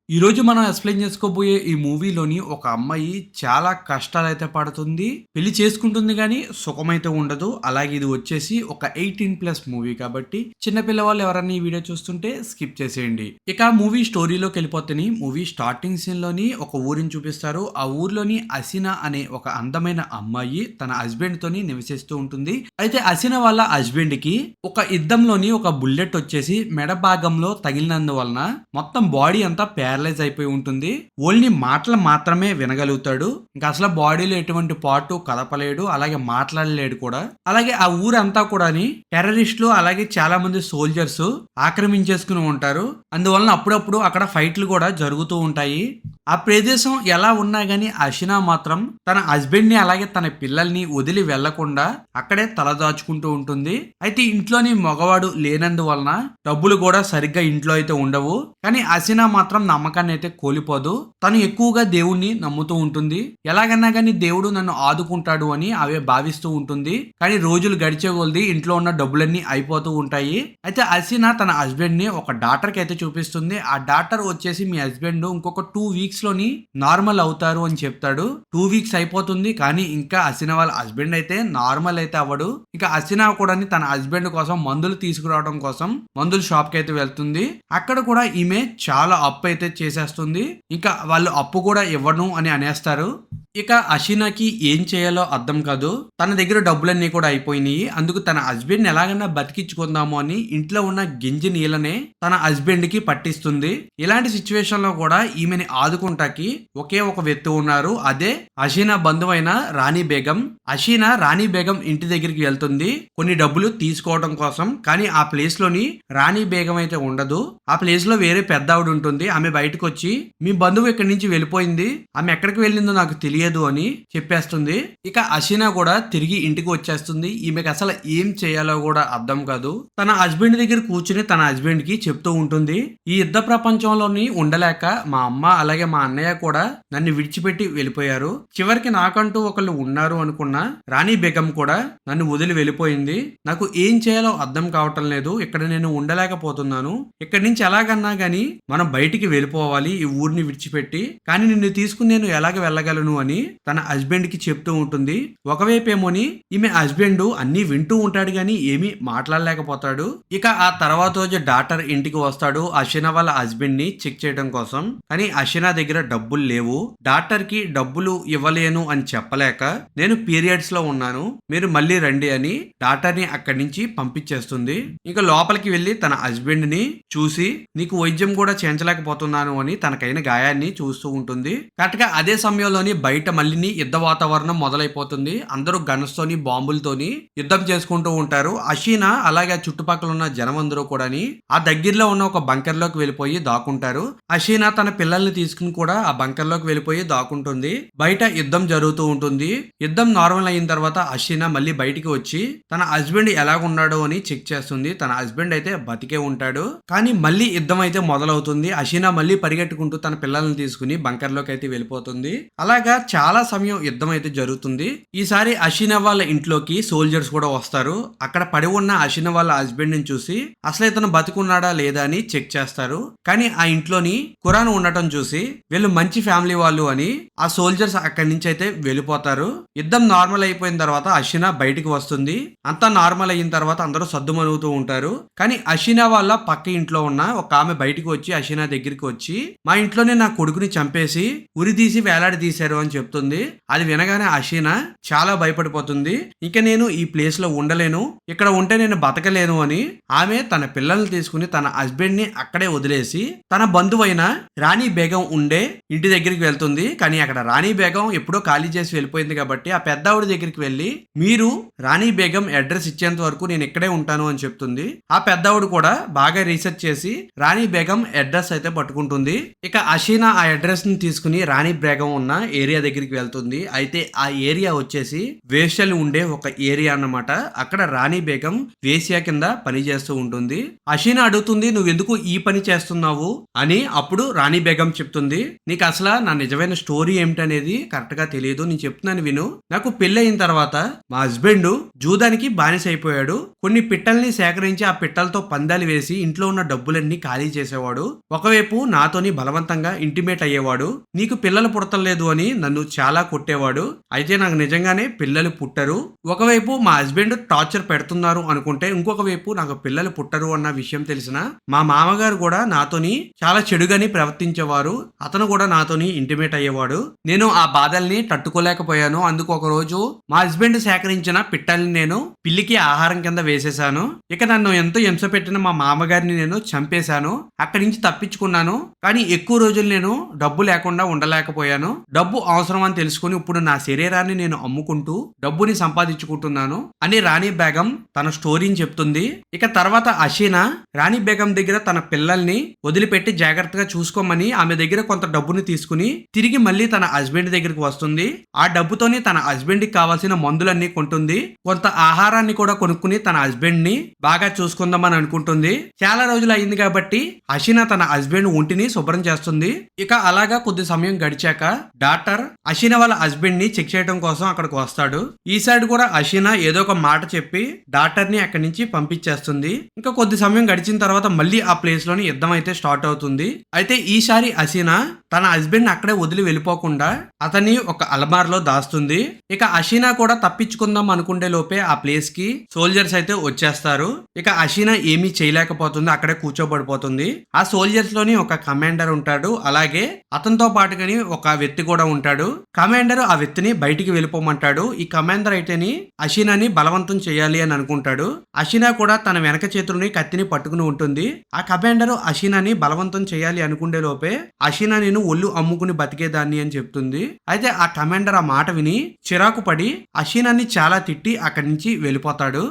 ఈ రోజు మనం ఎక్స్‌ప్లెయిన్ చేసుకోబోయే ఈ మూవీలోని ఒక అమ్మాయి చాలా కష్టాలైతే పడుతుంది. పెళ్లి చేసుకుంటుంది గానీ సుఖమైతే ఉండదు. అలాగే ఇది వచ్చేసి ఒక 18+ మూవీ కాబట్టి చిన్న పిల్లవాళ్ళు ఎవరన్నా ఈ వీడియో చూస్తుంటే స్కిప్ చేసేయండి. ఇక మూవీ స్టోరీలోకెళ్ళిపోతేని మూవీ స్టార్టింగ్ సీన్‌లోని ఒక ఊరిని చూపిస్తారు. ఆ ఊర్లోని హసీనా అనే ఒక అందమైన అమ్మాయి తన హస్బెండ్ తోని నివసిస్తూ ఉంటుంది. అయితే హసీనా వాళ్ళ హస్బెండ్ కి ఒక యుద్ధంలోని ఒక బుల్లెట్ వచ్చేసి మెడ భాగంలో తగిలినందువలన మొత్తం బాడీ అంతా ప్యారలైజ్ అయిపోయి ఉంటుంది. ఓన్లీ మాటలు మాత్రమే వినగలుగుతాడు. ఇంకా అసలు బాడీలో ఎటువంటి పార్ట్ కదపలేడు, అలాగే మాట్లాడలేడు కూడా. అలాగే ఆ ఊరంతా కూడాని టెర్రరిస్టులు అలాగే చాలా మంది సోల్జర్స్ ఆక్రమించేసుకుని ఉంటారు. అందువలన అప్పుడప్పుడు అక్కడ ఫైట్లు కూడా జరుగుతూ ఉంటాయి. ఆ ప్రదేశం ఎలా ఉన్నా గానీ హసీనా మాత్రం తన హస్బెండ్ ని అలాగే తన పిల్లల్ని వదిలి వెళ్లకుండా అక్కడే తలదాచుకుంటూ ఉంటుంది. అయితే ఇంట్లోని మగవాడు లేనందువలన డబ్బులు కూడా సరిగ్గా ఇంట్లో అయితే ఉండవు. కానీ హసీనా మాత్రం నమ్మకాన్ని అయితే కోల్పోదు. తను ఎక్కువగా దేవుణ్ణి నమ్ముతూ ఉంటుంది. ఎలాగన్నా కానీ దేవుడు నన్ను ఆదుకుంటాడు అని అవే భావిస్తూ ఉంటుంది. కానీ రోజులు గడిచే కొలది ఇంట్లో ఉన్న డబ్బులన్నీ అయిపోతూ ఉంటాయి. అయితే హసీనా తన హస్బెండ్ ని ఒక డాక్టర్ కి అయితే చూపిస్తుంది. ఆ డాక్టర్ వచ్చేసి మీ హస్బెండ్ ఇంకొక 2 వీక్స్ లోని నార్మల్ అవుతారు అని చెప్తాడు. 2 వీక్స్ అయిపోతుంది కానీ ఇంకా హసీనా వాళ్ళ హస్బెండ్ అయితే నార్మల్ అయితే అవ్వడు. ఇక హసీనా కూడా తన హస్బెండ్ కోసం మందులు తీసుకురావడం కోసం మందుల షాప్ కి అయితే వెళ్తుంది. అక్కడ కూడా ఈమె చాలా అప్పు అయితే చేసేస్తుంది. ఇంకా వాళ్ళు అప్పు కూడా ఇవ్వను అని అనేస్తారు. ఇక హసీనాకి ఏం చేయాలో అర్థం కాదు. తన దగ్గర డబ్బులన్నీ కూడా అయిపోయినాయి. అందుకు తన హస్బెండ్ ఎలాగైనా బతికించుకుందాము అని ఇంట్లో ఉన్న గింజి నీళ్ళనే తన హస్బెండ్ కి పట్టిస్తుంది. ఇలాంటి సిచ్యువేషన్ లో కూడా ఈమెని ఆదుకుంటాకి ఒకే ఒక వ్యక్తి ఉన్నారు. అదే హసీనా బంధువైన రాణి బేగం. హసీనా రాణి బేగం ఇంటి దగ్గరికి వెళ్తుంది కొన్ని డబ్బులు తీసుకోవడం కోసం. కానీ ఆ ప్లేస్ లోని రాణి బేగం అయితే ఉండదు. ఆ ప్లేస్ లో వేరే పెద్ద ఆవిడ ఉంటుంది. ఆమె బయటకు వచ్చి మీ బంధువు ఇక్కడి నుంచి వెళ్ళిపోయింది, ఆమె ఎక్కడికి వెళ్ళిందో నాకు తెలియదు అని చెప్పేస్తుంది. ఇక హసీనా కూడా తిరిగి ఇంటికి వచ్చేస్తుంది. ఈమెకి అసలు ఏం చేయాలో కూడా అర్థం కాదు. తన హస్బెండ్ దగ్గర కూర్చుని తన హస్బెండ్ కి చెప్తూ ఉంటుంది, ఈ యుద్ధ ప్రపంచంలోని ఉండలేక మా అమ్మ అలాగే మా అన్నయ్య కూడా నన్ను విడిచిపెట్టి వెళ్ళిపోయారు. చివరికి నాకంటూ ఒకళ్ళు ఉన్నారు అనుకున్న రాణి బేగం కూడా నన్ను వదిలి వెళ్ళిపోయింది. నాకు ఏం చేయాలో అర్థం కావటం లేదు. ఇక్కడ నేను ఉండలేకపోతున్నాను. ఇక్కడి నుంచి ఎలాగన్నా గానీ మనం బయటికి వెళ్ళిపోవాలి ఈ ఊరిని విడిచిపెట్టి. కానీ నిన్ను తీసుకుని నేను ఎలాగ వెళ్ళగలను అని తన హస్బెండ్ కి చెప్తూ ఉంటుంది. ఒకవైపేమోని ఈమె హస్బెండ్ అన్ని వింటూ ఉంటాడు గానీ ఏమీ మాట్లాడలేకపోతాడు. ఇక ఆ తర్వాత రోజు డాక్టర్ ఇంటికి వస్తాడు హసీనా వాళ్ళ హస్బెండ్ ని చెక్ చేయడం కోసం. కానీ హసీనా దగ్గర డబ్బులు లేవు. డాక్టర్ కి డబ్బులు ఇవ్వలేను అని చెప్పలేక నేను పీరియడ్స్ లో ఉన్నాను, మీరు మళ్ళీ రండి అని డాక్టర్ ని అక్కడి నుంచి పంపించేస్తుంది. ఇంకా లోపలికి వెళ్లి తన హస్బెండ్ ని చూసి నీకు వైద్యం కూడా చేయించలేకపోతున్నాను అని తనకైన గాయాన్ని చూస్తూ ఉంటుంది. కరెక్ట్ గా అదే సమయంలోని బయట మళ్ళీ యుద్ధ వాతావరణం మొదలైపోతుంది. అందరూ గన్స్ తోని బాంబులతోని యుద్ధం చేసుకుంటూ ఉంటారు. హసీనా అలాగే చుట్టుపక్కల ఉన్న జనం అందరూ కూడాని ఆ దగ్గరలో ఉన్న ఒక బంకర్ లోకి వెళ్ళిపోయి దాక్కుంటారు. హసీనా తన పిల్లల్ని తీసుకుని కూడా ఆ బంకర్ లోకి వెళ్ళిపోయి దాక్కుంటుంది. బయట యుద్ధం జరుగుతూ ఉంటుంది. యుద్ధం నార్మల్ అయిన తర్వాత హసీనా మళ్ళీ బయటికి వచ్చి తన హస్బెండ్ ఎలాగున్నాడో అని చెక్ చేస్తుంది. తన హస్బెండ్ అయితే బతికే ఉంటాడు. కానీ మళ్ళీ యుద్ధం అయితే మొదలవుతుంది. హసీనా మళ్ళీ పరిగెట్టుకుంటూ తన పిల్లల్ని తీసుకుని బంకర్ లోకి అయితే వెళ్ళిపోతుంది. అలాగా చాలా సమయం యుద్ధం అయితే జరుగుతుంది. ఈసారి హసీనా వాళ్ళ ఇంట్లోకి సోల్జర్స్ కూడా వస్తారు. అక్కడ పడి ఉన్న హసీనా వాళ్ళ హస్బెండ్ ని చూసి అసలు ఇతను బతికున్నాడా లేదా అని చెక్ చేస్తారు. కానీ ఆ ఇంట్లోని ఖురాన్ ఉండటం చూసి వీళ్ళు మంచి ఫ్యామిలీ వాళ్ళు అని ఆ సోల్జర్స్ అక్కడి నుంచి అయితే వెళ్ళిపోతారు. యుద్ధం నార్మల్ అయిపోయిన తర్వాత హసీనా బయటికి వస్తుంది. అంతా నార్మల్ అయిన తర్వాత అందరూ సద్దుమణుగుతూ ఉంటారు. కానీ హసీనా వాళ్ళ పక్క ఇంట్లో ఉన్న ఒక ఆమె బయటికి వచ్చి హసీనా దగ్గరికి వచ్చి మా ఇంట్లోనే నా కొడుకుని చంపేసి ఉరి తీసి వేలాడి తీశారు అని చెప్తుంది. అది వినగానే హసీనా చాలా భయపడిపోతుంది. ఇక నేను ఈ ప్లేస్ లో ఉండలేను, ఇక్కడ ఉంటే నేను బతకలేను అని ఆమె తన పిల్లల్ని తీసుకుని తన హస్బెండ్ ని అక్కడే వదిలేసి తన బంధువైన రాణి బేగం ఉండే ఇంటి దగ్గరికి వెళ్తుంది. కానీ అక్కడ రాణి బేగం ఎప్పుడో ఖాళీ చేసి వెళ్ళిపోయింది కాబట్టి ఆ పెద్దావిడ దగ్గరికి వెళ్ళి మీరు రాణి బేగం అడ్రస్ ఇచ్చేంత వరకు నేను ఇక్కడే ఉంటాను అని చెప్తుంది. ఆ పెద్దావిడ కూడా బాగా రీసెర్చ్ చేసి రాణి బేగం అడ్రస్ అయితే పట్టుకుంటుంది. ఇక హసీనా ఆ అడ్రస్ ని తీసుకుని రాణి బేగం ఉన్న ఏరియా దగ్గరికి వెళ్తుంది. అయితే ఆ ఏరియా వచ్చేసి వేశ్యలు ఉండే ఒక ఏరియా అన్నమాట. అక్కడ రాణి బేగం వేశ్య కింద పని చేస్తూ ఉంటుంది. హసీనా అడుగుతుంది, నువ్వెందుకు ఈ పని చేస్తున్నావు అని. అప్పుడు రాణి బేగం చెప్తుంది, నీకు అసలు నా నిజమైన స్టోరీ ఏమిటనేది కరెక్ట్ గా తెలియదు, నేను చెప్తున్నాను విను. నాకు పెళ్లి అయిన తర్వాత మా హస్బెండ్ జూదానికి బానిస అయిపోయాడు. కొన్ని పిట్టల్ని సేకరించి ఆ పిట్టలతో పందాలు వేసి ఇంట్లో ఉన్న డబ్బులన్నీ ఖాళీ చేసేవాడు. ఒకవైపు నాతోని బలవంతంగా ఇంటిమేట్ అయ్యేవాడు. నీకు పిల్లలు పుడతలేదు అని నన్ను చాలా కొట్టేవాడు. అయితే నాకు నిజంగానే పిల్లలు పుట్టరు. ఒకవైపు మా హస్బెండ్ టార్చర్ పెడుతున్నారు అనుకుంటే, ఇంకొక వైపు నాకు పిల్లలు పుట్టరు అన్న విషయం తెలిసిన మా మామగారు కూడా నాతోని చాలా చెడుగాని ప్రవర్తించేవారు. అతను కూడా నాతోని ఇంటిమేట్ అయ్యేవాడు. నేను ఆ బాధల్ని తట్టుకోలేకపోయాను. అందుకు ఒక రోజు మా హస్బెండ్ సేకరించిన పిట్టల్ని నేను పిల్లికి ఆహారం కింద వేసేశాను. ఇక నన్ను ఎంతో హింస పెట్టిన మా మామగారిని నేను చంపేశాను. అక్కడి నుంచి తప్పించుకున్నాను. కానీ ఎక్కువ రోజులు నేను డబ్బు లేకుండా ఉండలేకపోయాను. డబ్బు అవసరం అని తెలుసుకుని ఇప్పుడు నా శరీరాన్ని నేను అమ్ముకుంటూ డబ్బుని సంపాదించుకుంటున్నాను అని రాణి బేగం తన స్టోరీని చెప్తుంది. ఇక తర్వాత హసీనా రాణి బేగం దగ్గర తన పిల్లల్ని వదిలిపెట్టి జాగ్రత్తగా చూసుకోమని ఆమె దగ్గర కొంత డబ్బుని తీసుకుని తిరిగి మళ్ళీ తన హస్బెండ్ దగ్గరికి వస్తుంది. ఆ డబ్బుతోని తన హస్బెండ్ కి కావాల్సిన మందులన్నీ కొంటుంది. కొంత ఆహారాన్ని కూడా కొనుక్కుని తన హస్బెండ్ ని బాగా చూసుకుందామని అనుకుంటుంది. చాలా రోజులు అయింది కాబట్టి హసీనా తన హస్బెండ్ ఒంటిని శుభ్రం చేస్తుంది. ఇక అలాగా కొద్ది సమయం గడిచాక డాక్టర్ హసీనా వాళ్ళ హస్బెండ్ ని చెక్ చేయడం కోసం అక్కడికి వస్తాడు. ఈ సైడ్ కూడా హసీనా ఏదో ఒక మాట చెప్పి డాక్టర్ ని అక్కడి నుంచి పంపించేస్తుంది. ఇంకా కొద్ది సమయం గడిచిన తర్వాత మళ్ళీ ఆ ప్లేస్ లోని యుద్ధం అయితే స్టార్ట్ అవుతుంది. అయితే ఈసారి హసీనా తన హస్బెండ్ అక్కడే వదిలి వెళ్ళిపోకుండా అతన్ని ఒక అల్మార్లో దాస్తుంది. ఇక హసీనా కూడా తప్పించుకుందాం అనుకుంటే లోపే ఆ ప్లేస్ కి సోల్జర్స్ అయితే వచ్చేస్తారు. ఇక హసీనా ఏమీ చేయలేకపోతుంది, అక్కడే కూర్చోబడిపోతుంది. ఆ సోల్జర్స్ లోని ఒక కమాండర్ ఉంటాడు. అలాగే అతనితో పాటుగాని ఒక వ్యక్తి కూడా ఉంటాడు. కమాండర్ ఆ వ్యక్తిని బయటికి వెళ్ళిపోమంటాడు. ఈ కమాండర్ అయితేని హసీనాని బలవంతం చేయాలి అని అనుకుంటాడు. హసీనా కూడా తన వెనక చేతుల్ని కత్తిని పట్టుకుని ఉంటుంది. ఆ కమాండర్ హసీనాని బలవంతం చేయాలి అనుకుంటే లోపే హసీనా నేను ఒళ్ళు అమ్ముకుని బతికేదాన్ని అని చెప్తుంది. అయితే ఆ కమాండర్ ఆ మాట విని చిరాకు పడి హసీనాని చాలా తిట్టి అక్కడి నుంచి వెళ్ళిపోతాడు.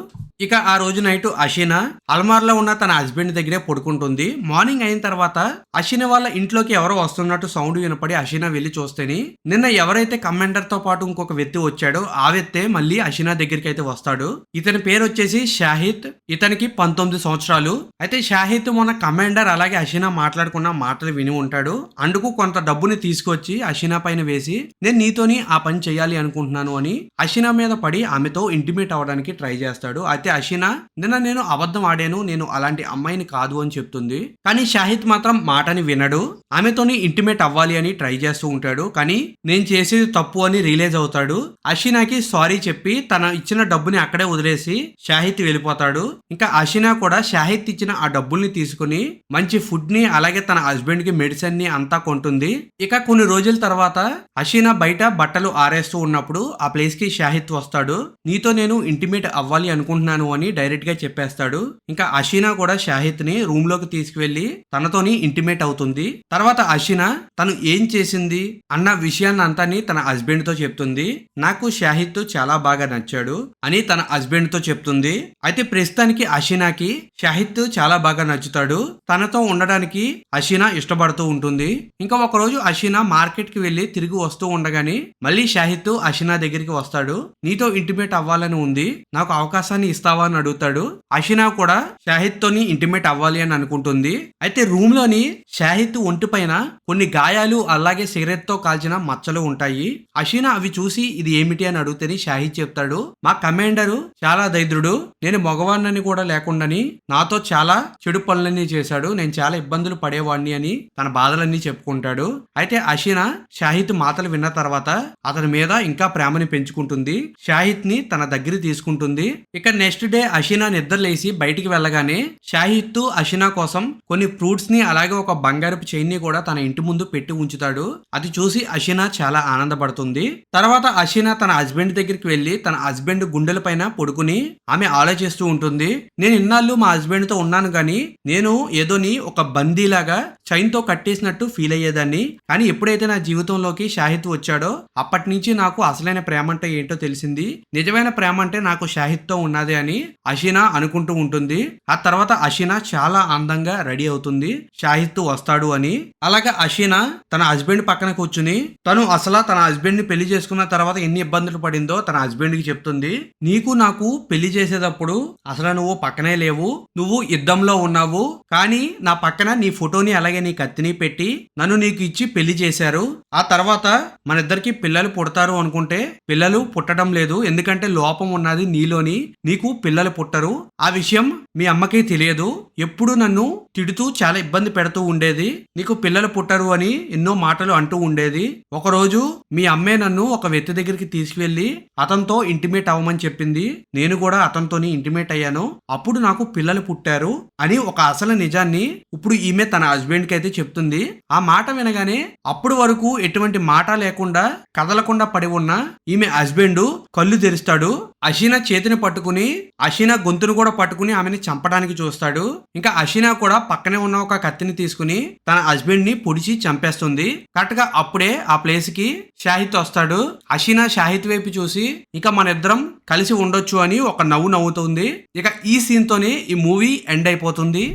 ఇక ఆ రోజు నైట్ హసీనా అల్మార్లో ఉన్న తన హస్బెండ్ దగ్గరే పడుకుంటుంది. మార్నింగ్ అయిన తర్వాత హసీనా వాళ్ళ ఇంట్లోకి ఎవరో వస్తున్నట్టు సౌండ్ వినపడి హసీనా వెళ్లి చూస్తేని నిన్న ఎవరైతే కమాండర్ తో పాటు ఇంకొక వ్యక్తి వచ్చాడో ఆ వ్యక్తే మళ్ళీ హసీనా దగ్గరికి అయితే వస్తాడు. ఇతని పేరు వచ్చేసి షాహిద్. ఇతనికి 19 సంవత్సరాలు. అయితే షాహిద్ మొన్న కమాండర్ అలాగే హసీనా మాట్లాడుకున్న మాటలు విని ఉంటాడు. అందుకు కొంత డబ్బుని తీసుకొచ్చి హసీనా పైన వేసి నేను నీతోని ఆ పని చేయాలి అనుకుంటున్నాను అని హసీనా మీద పడి ఆమెతో ఇంటిమేట్ అవ్వడానికి ట్రై చేస్తాడు. అయితే హసీనా నిన్న నేను అబద్ధం ఆడాను, నేను అలాంటి అమ్మాయిని కాదు అని చెప్తుంది. కానీ షాహిద్ మాత్రం మాటని వినడు. ఆమెతోని ఇంటిమేట్ అవ్వాలి అని ట్రై చేస్తూ ఉంటాడు. కానీ నేను చేసేది తప్పు అని రియలైజ్ అవుతాడు. హసీనాకి సారీ చెప్పి తన ఇచ్చిన డబ్బుని అక్కడే వదిలేసి షాహిద్ వెళ్ళిపోతాడు. ఇంకా హసీనా కూడా షాహిద్ ఇచ్చిన ఆ డబ్బుల్ని తీసుకుని మంచి ఫుడ్ ని అలాగే తన హస్బెండ్ కి మెడిసిన్ ని అంతా కొంటుంది. ఇక కొన్ని రోజుల తర్వాత హసీనా బయట బట్టలు ఆరేస్తూ ఉన్నప్పుడు ఆ ప్లేస్ కి షాహిద్ వస్తాడు. నీతో నేను ఇంటిమేట్ అవ్వాలి అనుకుంటున్నాను అని డైరెక్ట్ గా చెప్పేస్తాడు. ఇంకా హసీనా కూడా షాహిద్ ని రూమ్ లోకి తీసుకువెళ్లి తనతోని ఇంటిమేట్ అవుతుంది. తర్వాత హసీనా తను ఏం చేసింది అన్న విషయాన్ని అంతాని తన హస్బెండ్ తో చెప్తుంది. నాకు షాహిద్ చాలా బాగా నచ్చాడు అని తన హస్బెండ్ తో చెప్తుంది. అయితే ప్రస్తుతానికి హసీనాకి షాహిద్ చాలా బాగా నచ్చుతాడు. తనతో ఉండడానికి హసీనా ఇష్టపడుతూ ఉంటుంది. ఇంకా ఒక రోజు హసీనా మార్కెట్ కి వెళ్లి తిరిగి వస్తూ ఉండగానే మళ్ళీ షాహిద్ హసీనా దగ్గరికి వస్తాడు. నీతో ఇంటిమేట్ అవ్వాలని ఉంది, నాకు అవకాశాన్ని ఇస్తావా అని అడుగుతాడు. హసీనా కూడా షాహిద్ తోని ఇంటిమేట్ అవ్వాలి అని అనుకుంటుంది. అయితే రూమ్ లోని షాహిద్ ఒంటి పైన కొన్ని గాయాలు అలాగే సిగరెట్ తో కాల్చిన మచ్చలు ఉంటాయి. హసీనా అవి చూసి ఇది ఏమిటి అని అడిగితేని షాహిద్ చెప్తాడు, మా కమాండరు చాలా దైద్రుడు, నేను మగవాణ్ణని కూడా లేకుండాని నాతో చాలా చెడు పనులన్నీ చేశాడు, నేను చాలా ఇబ్బందులు పడేవాడిని అని తన బాధలన్నీ చెప్పుకుంటాడు. అయితే హసీనా షాహిద్ మాటలు విన్న తర్వాత అతని మీద ఇంకా ప్రేమని పెంచుకుంటుంది. షాహిద్ ని తన దగ్గర తీసుకుంటుంది. ఇక నెక్స్ట్ డే హసీనా నిద్రలేసి బయటికి వెళ్ళగానే షాహిద్ హసీనా కోసం కొన్ని ఫ్రూట్స్ ని అలాగే ఒక బంగారపు చైన్ ని కూడా తన ఇంటి ముందు పెట్టి ఉంచుతాడు. అది చూసి హసీనా చాలా ఆనందపడుతుంది. తర్వాత హసీనా తన హస్బెండ్ దగ్గరికి వెళ్లి తన హస్బెండ్ గుండెల పైన పడుకుని ఆమె ఆలోచిస్తూ ఉంటుంది. నేను ఇన్నాళ్ళు మా హస్బెండ్ తో ఉన్నాను గాని నేను ఏదోని ఒక బందీలాగా చైన్ తో కట్టేసినట్టు ఫీల్ అయ్యేదాన్ని. కానీ ఎప్పుడైతే నా జీవితంలోకి షాహిద్ వచ్చాడో అప్పటి నుంచి నాకు అసలైన ప్రేమ అంటే ఏంటో తెలిసింది. నిజమైన ప్రేమ అంటే నాకు షాహిద్ తో ఉన్నదే అని అషీనా అనుకుంటూ ఉంటుంది. ఆ తర్వాత అషీనా చాలా అందంగా రెడీ అవుతుంది షాహిద్ వస్తాడు అని. అలాగే అషీనా తన హస్బెండ్ పక్కన కూర్చుని తను అసలు తన హస్బెండ్ ని పెళ్లి చేసుకున్న తర్వాత ఎన్ని ఇబ్బందులు పడిందో తన హస్బెండ్ కి చెప్తుంది. నీకు నాకు పెళ్లి చేసేటప్పుడు అసలు నువ్వు పక్కనే లేవు, నువ్వు యుద్ధంలో ఉన్నావు, కానీ నా పక్కన నీ ఫోటోని అలాగే నీ కత్తిని పెట్టి నన్ను నీకు ఇచ్చి పెళ్లి చేశారు. ఆ తర్వాత మన ఇద్దరికి పిల్లలు పుడతారు అనుకుంటే పిల్లలు పుట్టడం లేదు, ఎందుకంటే లోపం ఉన్నది నీలోని, నీకు పిల్లలు పుట్టరు. ఆ విషయం మీ అమ్మకి తెలియదు, ఎప్పుడు నన్ను తిడుతూ చాలా ఇబ్బంది పెడుతూ ఉండేది, నీకు పిల్లలు పుట్టరు అని ఎన్నో మాటలు అంటూ ఉండేది. ఒకరోజు మీ అమ్మే నన్ను ఒక వ్యక్తి దగ్గరికి తీసుకువెళ్లి అతనితో ఇంటిమేట్ అవ్వమని చెప్పింది, నేను కూడా అతనితోని ఇంటిమేట్ అయ్యాను, అప్పుడు నాకు పిల్లలు పుట్టారు అని ఒక అసలు నిజాన్ని ఇప్పుడు ఈమె తన హస్బెండ్ కి అయితే చెప్తుంది. ఆ మాట వినగానే అప్పుడు వరకు ఎటువంటి మాట లేకుండా కదలకుండా పడి ఉన్న ఈమె హస్బెండ్ కళ్ళు తెరుస్తాడు. అషీనా చేతిని పట్టుకుని అషీనా గొంతును కూడా పట్టుకుని ఆమెని చంపడానికి చూస్తాడు. ఇంకా అషీనా కూడా పక్కనే ఉన్న ఒక కత్తిని తీసుకుని తన హస్బెండ్ ని పొడిచి చంపేస్తుంది. కరెక్ట్ గా అప్పుడే ఆ ప్లేస్ కి షాహిద్ వస్తాడు. అషీనా షాహిద్ వైపు చూసి ఇక మన ఇద్దరం కలిసి ఉండొచ్చు అని ఒక నవ్వు నవ్వుతుంది. ఇక ఈ సీన్ తోనే ఈ మూవీ ఎండ్ అయిపోతుంది.